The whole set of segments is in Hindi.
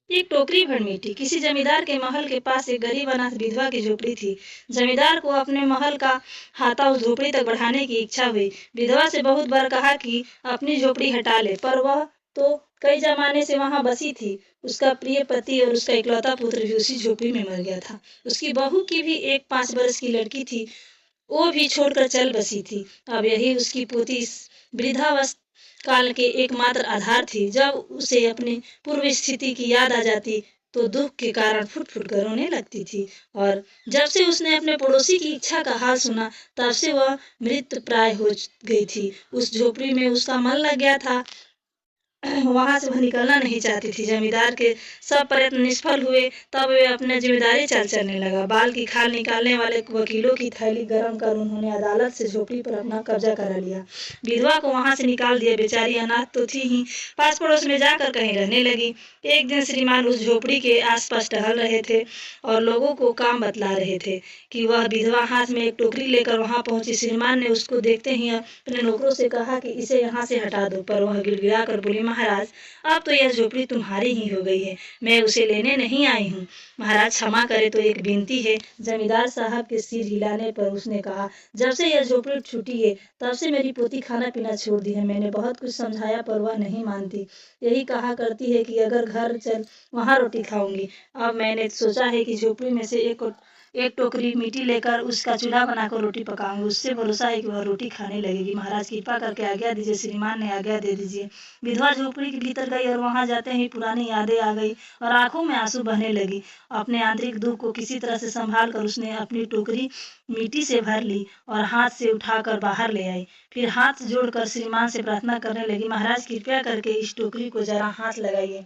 एक टोकरी भर मिट्टी। किसी जमींदार के महल के पास एक गरीब अनाथ विधवा की झोपड़ी थी। जमींदार को अपने महल का हाथा उस झोपड़ी तक बढ़ाने की इच्छा हुई। विधवा से बहुत बार कहा कि अपनी झोपड़ी हटा ले, पर वह तो कई जमाने से वहां बसी थी। उसका प्रिय पति और उसका इकलौता पुत्र भी उसी झोपड़ी में मर गया था। उसकी बहू की भी एक 5 बरस की लड़की थी, वो भी छोड़कर चल बसी थी। अब यही उसकी पोती इस वृद्धावस्था काल के एकमात्र आधार थी। जब उसे अपनी पूर्व स्थिति की याद आ जाती तो दुख के कारण फुट फुट कर रोने लगती थी। और जब से उसने अपने पड़ोसी की इच्छा का हाल सुना, तब से वह मृत प्राय हो गई थी। उस झोपड़ी में उसका मन लग गया था, वहां से वह निकलना नहीं चाहती थी। जमींदार के सब प्रयत्न निष्फल हुए, तब वे अपने जिम्मेदारी चलने लगा। बाल की खाल निकालने वाले वकीलों की थैली गर्म कर उन्होंने अदालत से झोपड़ी पर अपना कब्जा करा लिया। विधवा को वहां से निकाल दिया। बेचारी अनाथ तो थी ही, पास पड़ोस में जाकर कहीं रहने लगी। एक दिन श्रीमान उस झोपड़ी के आसपास टहल रहे थे और लोगों को काम बतला रहे थे कि वह विधवा हाथ में एक टोकरी लेकर वहां पहुंची। श्रीमान ने उसको देखते ही अपने नौकरों से कहा कि इसे यहाँ से हटा दो, पर वह गिड़गिड़ा कर बोली, महाराज, अब तो यह झोपड़ी तुम्हारी ही हो गई है, मैं उसे लेने नहीं आई हूँ। महाराज क्षमा करे तो एक विनती है। जमींदार साहब के सिर हिलाने पर उसने कहा, जब से यह झोपड़ी छूटी है तब से मेरी पोती खाना पीना छोड़ दी है। मैंने बहुत कुछ समझाया पर वह नहीं मानती। यही कहा करती है कि अगर घर चल वहाँ रोटी खाऊंगी। अब मैंने सोचा है कि झोपड़ी में से एक टोकरी मिट्टी लेकर उसका चूल्हा बनाकर रोटी पकाऊंगी। उससे भरोसा है कि वह रोटी खाने लगेगी। महाराज कृपा करके आज्ञा दीजिए। श्रीमान ने आज्ञा दे दीजिए। विधवा झोपड़ी के भीतर गई और वहां जाते ही पुरानी यादें आ गई और आंखों में आंसू बहने लगी। अपने आंतरिक दुख को किसी तरह से संभाल कर उसने अपनी टोकरी मिट्टी से भर ली और हाथ से उठाकर बाहर ले आई। फिर हाथ जोड़कर श्रीमान से प्रार्थना करने लगी, महाराज कृपया करके इस टोकरी को जरा हाथ लगाइए,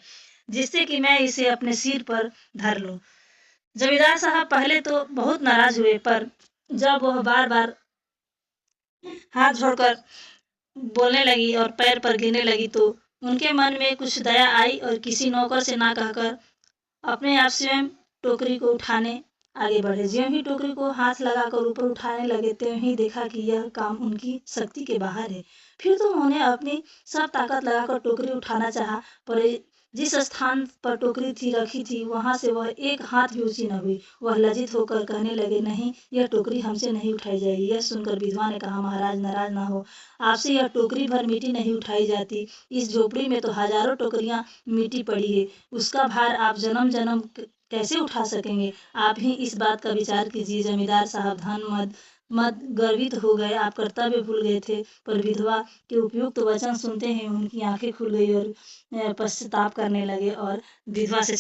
जिससे कि मैं इसे अपने सिर पर धर लूं। जमींदार साहब पहले तो बहुत नाराज हुए, पर जब वह बार बार हाथ जोड़कर बोलने लगी और पैर पर गिरने लगी तो उनके मन में कुछ दया आई और किसी नौकर से ना कहकर अपने आप स्वयं टोकरी को उठाने आगे बढ़े। ज्यों ही टोकरी को हाथ लगाकर ऊपर उठाने लगे, त्यों ही देखा कि यह काम उनकी शक्ति के बाहर है। फिर तो उन्होंने अपनी सब ताकत लगाकर टोकरी उठाना चाहा, पर जिस स्थान पर टोकरी थी रखी थी वहां से वह एक हाथ भी ऊंची न हुई। वह लज्जित होकर कहने लगे, नहीं, यह टोकरी हमसे नहीं उठाई जाएगी। यह सुनकर विधवा ने कहा, महाराज नाराज ना हो, आपसे यह टोकरी भर मिट्टी नहीं उठाई जाती। इस झोपड़ी में तो हजारों टोकरियां मिट्टी पड़ी है, उसका भार आप जन्म जन्म कैसे उठा सकेंगे? आप ही इस बात का विचार कीजिए। जमींदार साहब धन मद मद गर्वित हो गए, आप कर्तव्य भूल गए थे। पर विधवा के उपयुक्त वचन सुनते ही उनकी आंखें खुल गई और पश्चाताप करने लगे और विधवा से